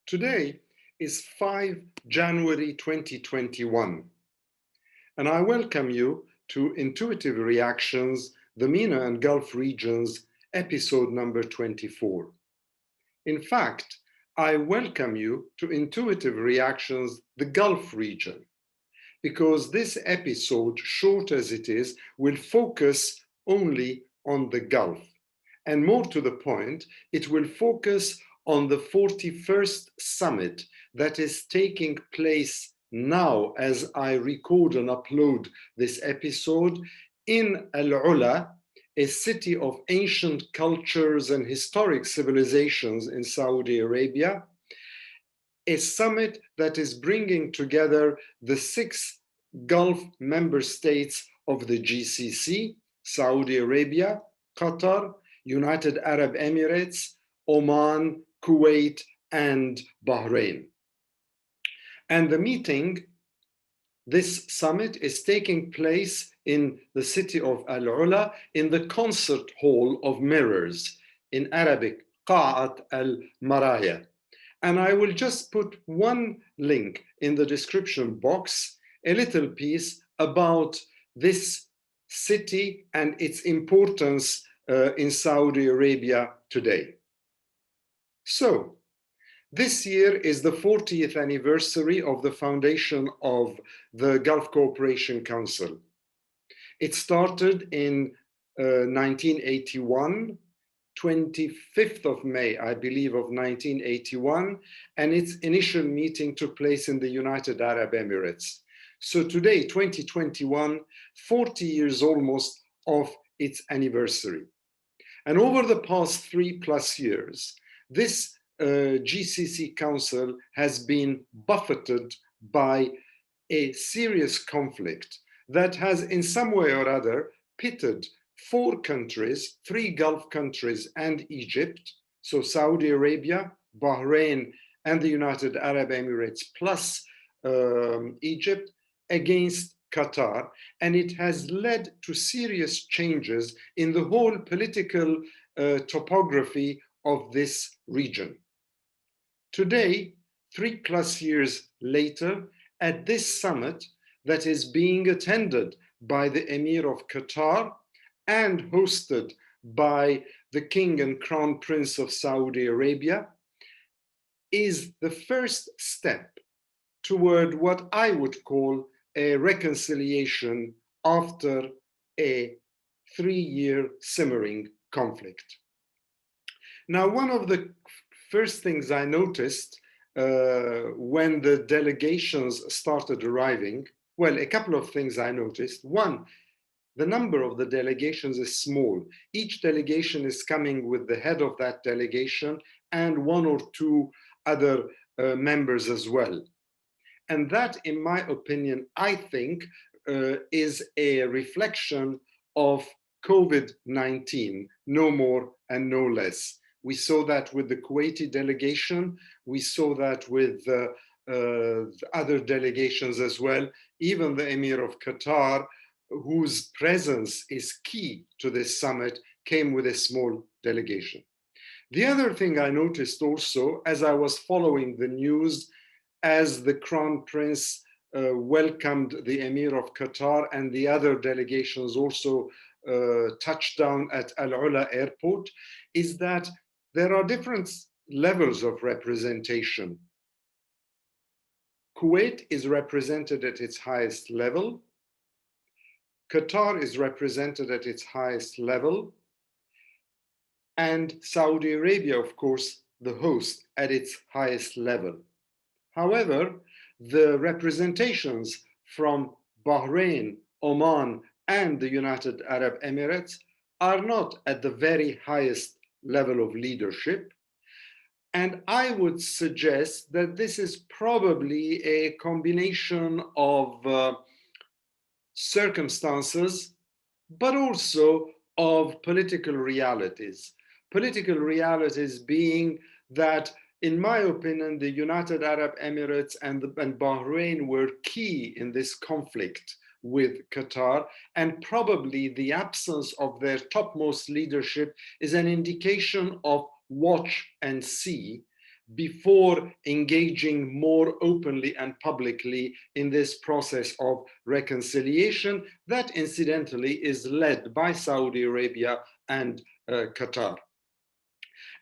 Today is 5 January 2021, and I welcome you to Intuitive Reactions, the MENA and Gulf regions, episode number 24. In fact, I welcome you to Intuitive Reactions, the Gulf region, because this episode, short as it is, will focus only on the Gulf. And more to the point, it will focus on the 41st summit that is taking place now as I record and upload this episode in AlUla, a city of ancient cultures and historic civilizations in Saudi Arabia, a summit that is bringing together the 6 Gulf member states of the GCC, Saudi Arabia, Qatar, United Arab Emirates, Oman, Kuwait, and Bahrain. And the meeting, this summit, is taking place in the city of AlUla in the concert hall of mirrors, in Arabic, Qa'at al-Maraya. And I will just put one link in the description box, a little piece about this city and its importance in Saudi Arabia today. So, this year is the 40th anniversary of the foundation of the Gulf Cooperation Council. It started in 1981, 25th of May, I believe, of 1981, and its initial meeting took place in the United Arab Emirates. So today, 2021, 40 years almost of its anniversary. And over the past 3+ years, this GCC Council has been buffeted by a serious conflict that has in some way or other pitted 4 countries, 3 Gulf countries and Egypt, so Saudi Arabia, Bahrain, and the United Arab Emirates, plus Egypt, against Qatar. And it has led to serious changes in the whole political topography of this region. Today, 3+ years later, at this summit that is being attended by the Emir of Qatar and hosted by the King and Crown Prince of Saudi Arabia, is the first step toward what I would call a reconciliation after a 3-year simmering conflict. Now, one of the first things I noticed when the delegations started arriving, well, a couple of things I noticed. One, the number of the delegations is small. Each delegation is coming with the head of that delegation and 1 or 2 other members as well. And that, in my opinion, I think is a reflection of COVID-19, no more and no less. We saw that with the Kuwaiti delegation. We saw that with other delegations as well. Even the Emir of Qatar, whose presence is key to this summit, came with a small delegation. The other thing I noticed also, as I was following the news, as the Crown Prince welcomed the Emir of Qatar and the other delegations also touched down at AlUla airport, is that there are different levels of representation. Kuwait is represented at its highest level. Qatar is represented at its highest level. And Saudi Arabia, of course, the host, at its highest level. However, the representations from Bahrain, Oman, and the United Arab Emirates are not at the very highest level of leadership. And I would suggest that this is probably a combination of circumstances, but also of political realities. Political realities being that, in my opinion, the United Arab Emirates and Bahrain were key in this conflict with Qatar, and probably the absence of their topmost leadership is an indication of watch and see, before engaging more openly and publicly in this process of reconciliation that incidentally is led by Saudi Arabia and Qatar.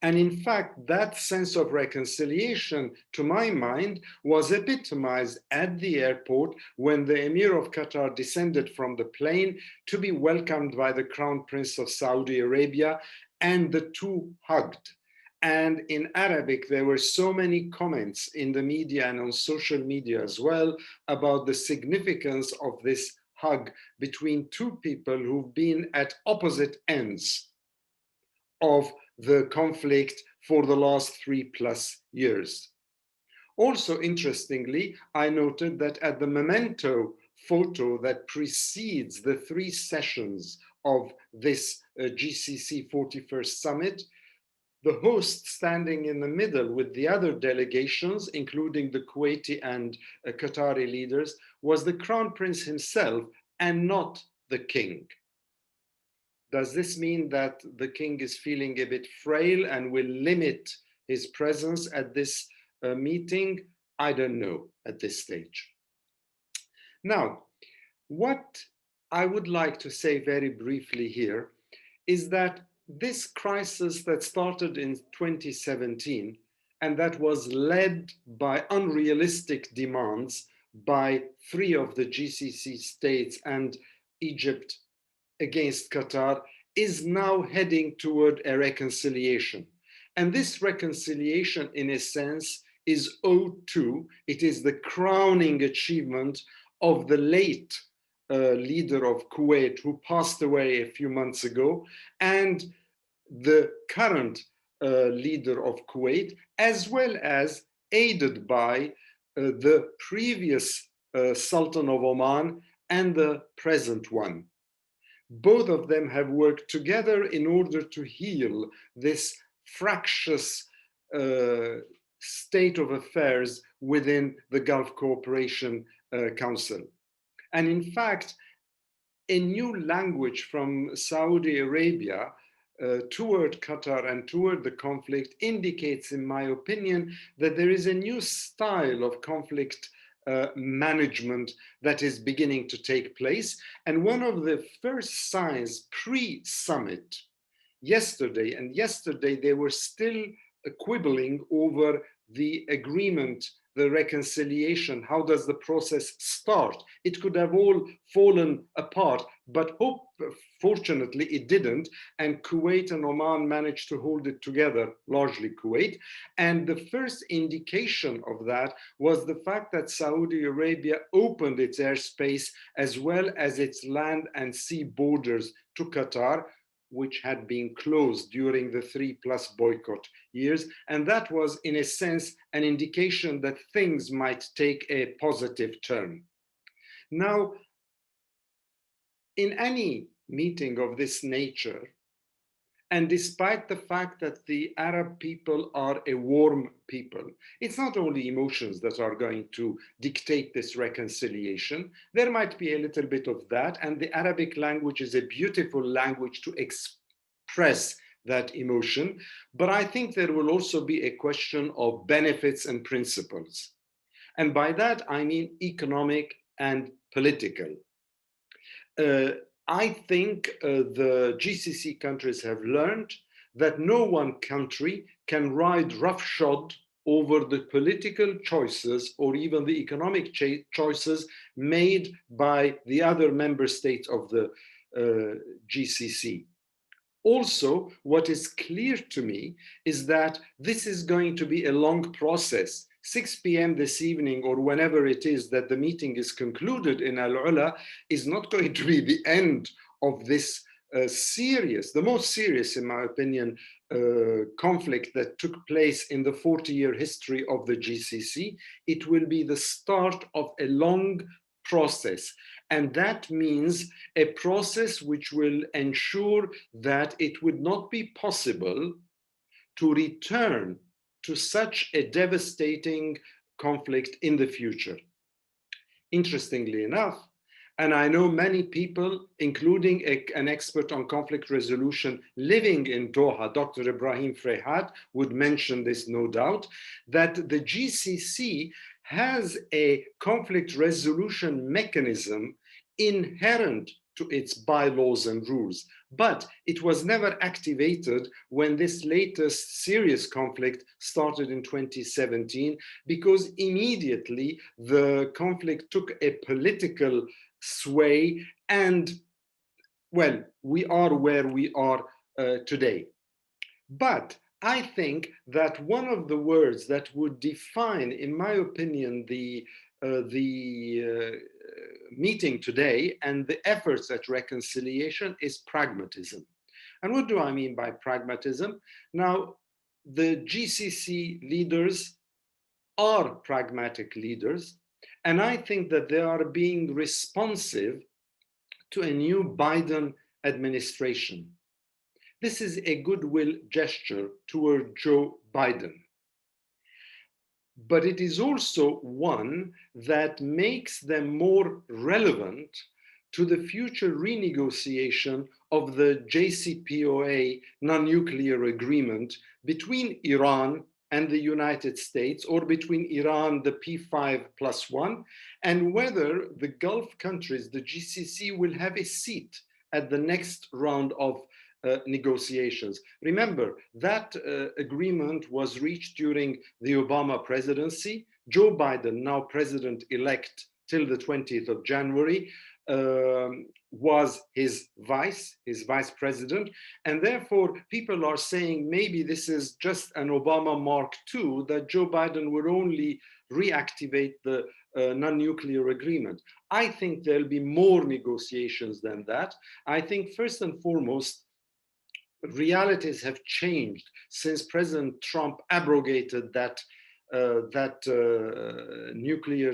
And in fact, that sense of reconciliation, to my mind, was epitomized at the airport when the Emir of Qatar descended from the plane to be welcomed by the Crown Prince of Saudi Arabia, and the two hugged. And in Arabic, there were so many comments in the media and on social media as well about the significance of this hug between two people who've been at opposite ends of the conflict for the last 3+ years. Also, interestingly, I noted that at the memento photo that precedes the 3 sessions of this GCC 41st summit, the host standing in the middle with the other delegations, including the Kuwaiti and Qatari leaders, was the Crown Prince himself and not the king. Does this mean that the king is feeling a bit frail and will limit his presence at this meeting? I don't know at this stage. Now, what I would like to say very briefly here is that this crisis that started in 2017 and that was led by unrealistic demands by 3 of the GCC states and Egypt against Qatar is now heading toward a reconciliation. And this reconciliation, in a sense, is owed to, it is the crowning achievement of the late leader of Kuwait, who passed away a few months ago, and the current leader of Kuwait, as well as aided by the previous Sultan of Oman and the present one. Both of them have worked together in order to heal this fractious state of affairs within the Gulf Cooperation Council. And in fact, a new language from Saudi Arabia toward Qatar and toward the conflict indicates, in my opinion, that there is a new style of conflict management that is beginning to take place. And one of the first signs pre-summit yesterday, and yesterday they were still quibbling over the agreement, the reconciliation, how does the process start? It could have all fallen apart, but fortunately it didn't, and Kuwait and Oman managed to hold it together, largely Kuwait. And the first indication of that was the fact that Saudi Arabia opened its airspace as well as its land and sea borders to Qatar, which had been closed during the 3+ boycott years. And that was, in a sense, an indication that things might take a positive turn. Now, in any meeting of this nature, and despite the fact that the Arab people are a warm people, it's not only emotions that are going to dictate this reconciliation. There might be a little bit of that, and the Arabic language is a beautiful language to express that emotion. But I think there will also be a question of benefits and principles. And by that, I mean economic and political. I think the GCC countries have learned that no one country can ride roughshod over the political choices or even the economic choices made by the other member states of the GCC. Also, what is clear to me is that this is going to be a long process. 6 p.m. this evening, or whenever it is that the meeting is concluded in AlUla, is not going to be the end of this the most serious, in my opinion, conflict that took place in the 40-year history of the GCC. It will be the start of a long process. And that means a process which will ensure that it would not be possible to return to such a devastating conflict in the future. Interestingly enough, And I know many people, including an expert on conflict resolution living in Doha, Dr. Ibrahim Frehat, would mention this, no doubt, that the GCC has a conflict resolution mechanism inherent to its bylaws and rules. But it was never activated when this latest serious conflict started in 2017, because immediately the conflict took a political sway, and well, we are where we are today. But I think that one of the words that would define, in my opinion, the meeting today and the efforts at reconciliation is pragmatism. And what do I mean by pragmatism? Now, the GCC leaders are pragmatic leaders, and I think that they are being responsive to a new Biden administration. This is a goodwill gesture toward Joe Biden. But it is also one that makes them more relevant to the future renegotiation of the JCPOA non-nuclear agreement between Iran and the United States, or between Iran, the P5+1, and whether the Gulf countries, the GCC, will have a seat at the next round of negotiations. Remember, that agreement was reached during the Obama presidency. Joe Biden, now president-elect till the 20th of January, was his vice president, and therefore people are saying maybe this is just an Obama Mark II, that Joe Biden would only reactivate the non-nuclear agreement. I think there'll be more negotiations than that. I think first and foremost, realities have changed since President Trump abrogated that nuclear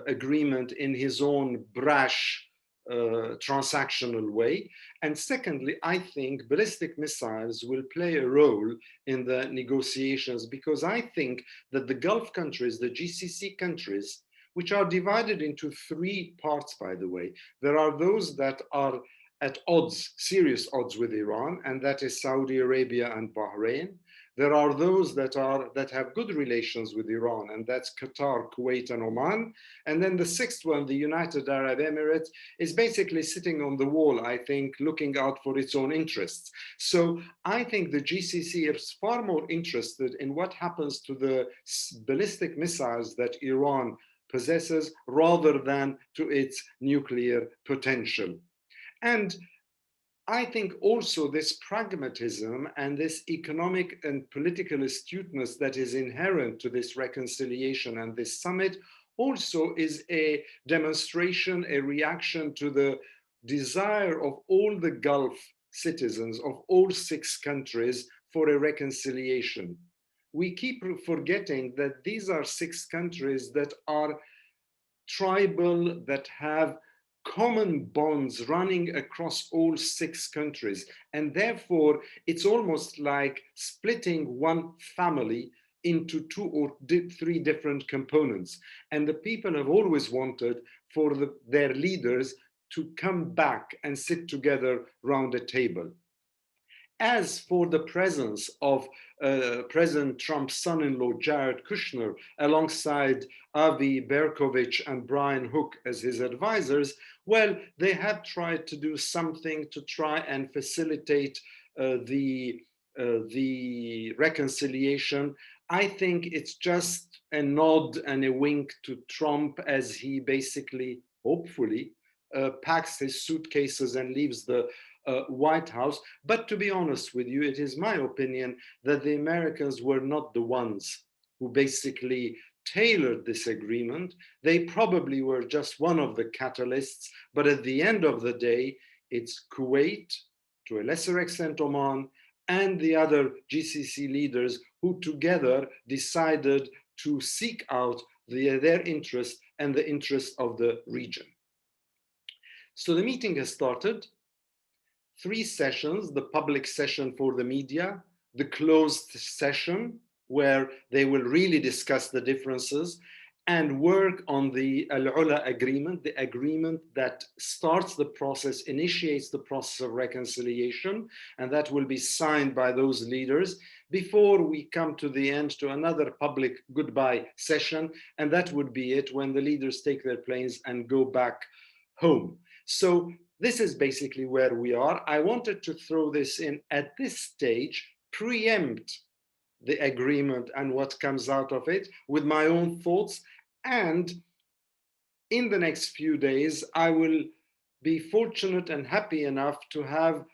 agreement in his own brash transactional way. And secondly, I think ballistic missiles will play a role in the negotiations, because I think that the Gulf countries, the GCC countries, which are divided into three parts, by the way, there are those that are at odds, serious odds with Iran, and that is Saudi Arabia and Bahrain. There are those that have good relations with Iran, and that's Qatar, Kuwait, and Oman. And then the sixth one, the United Arab Emirates, is basically sitting on the wall, I think, looking out for its own interests. So I think the GCC is far more interested in what happens to the ballistic missiles that Iran possesses, rather than to its nuclear potential. And I think also this pragmatism and this economic and political astuteness that is inherent to this reconciliation and this summit also is a demonstration, a reaction to the desire of all the Gulf citizens of all six countries for a reconciliation. We keep forgetting that these are six countries that are tribal, that have common bonds running across all six countries. And therefore, it's almost like splitting one family into two or three different components. And the people have always wanted for their leaders to come back and sit together around a table. As for the presence of President Trump's son-in-law, Jared Kushner, alongside Avi Berkovich and Brian Hook as his advisors, well, they have tried to do something to try and facilitate the reconciliation. I think it's just a nod and a wink to Trump as he basically, hopefully, packs his suitcases and leaves the White House. But to be honest with you, it is my opinion that the Americans were not the ones who basically tailored this agreement. They probably were just one of the catalysts, but at the end of the day, it's Kuwait, to a lesser extent Oman, and the other GCC leaders who together decided to seek out their interest and the interest of the region. So the meeting has started. 3 sessions, the public session for the media, the closed session where they will really discuss the differences, and work on the AlUla agreement, the agreement that starts the process, initiates the process of reconciliation, and that will be signed by those leaders before we come to the end to another public goodbye session, and that would be it when the leaders take their planes and go back home. So this is basically where we are. I wanted to throw this in at this stage, preempt the agreement and what comes out of it with my own thoughts. And in the next few days, I will be fortunate and happy enough to have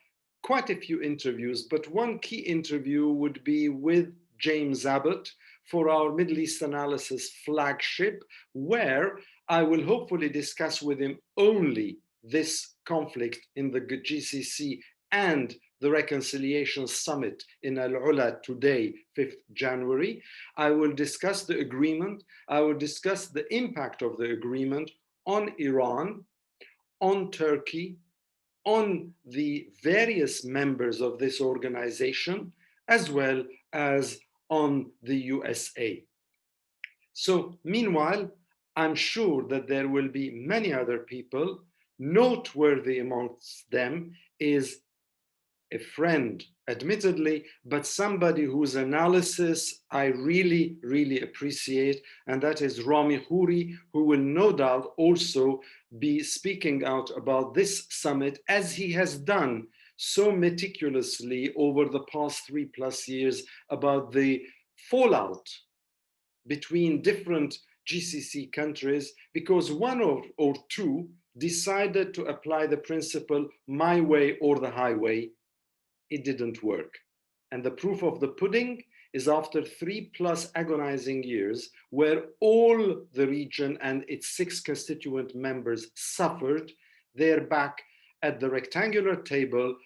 quite a few interviews, but one key interview would be with James Abbott for our Middle East Analysis flagship, where I will hopefully discuss with him only this conflict in the GCC and the Reconciliation Summit in AlUla today, 5th January. I will discuss the agreement. I will discuss the impact of the agreement on Iran, on Turkey, on the various members of this organization, as well as on the USA. So meanwhile, I'm sure that there will be many other people. Noteworthy amongst them is a friend, admittedly, but somebody whose analysis I really, really appreciate, and that is Rami Khouri, who will no doubt also be speaking out about this summit, as he has done so meticulously over the past 3+ years about the fallout between different GCC countries, because one or two decided to apply the principle, my way or the highway. It didn't work. And the proof of the pudding is after 3+ agonizing years, where all the region and its 6 constituent members suffered, they're back at the rectangular table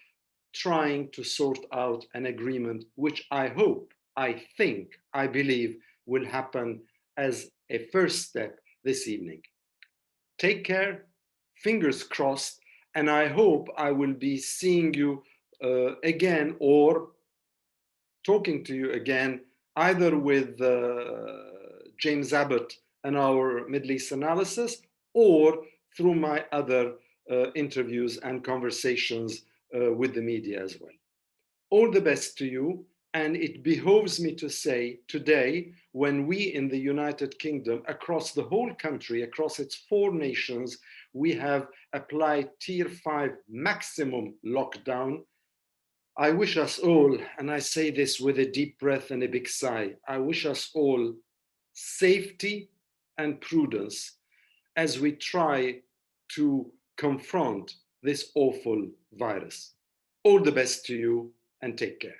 trying to sort out an agreement, which I hope, I think, I believe will happen as a first step this evening. Take care, fingers crossed, and I hope I will be seeing you again or talking to you again, either with James Abbott and our Middle East analysis, or through my other interviews and conversations with the media as well. All the best to you. And it behoves me to say today, when we in the United Kingdom, across the whole country, across its 4 nations, we have applied Tier 5 maximum lockdown, I wish us all, and I say this with a deep breath and a big sigh, I wish us all safety and prudence as we try to confront this awful virus. All the best to you and take care.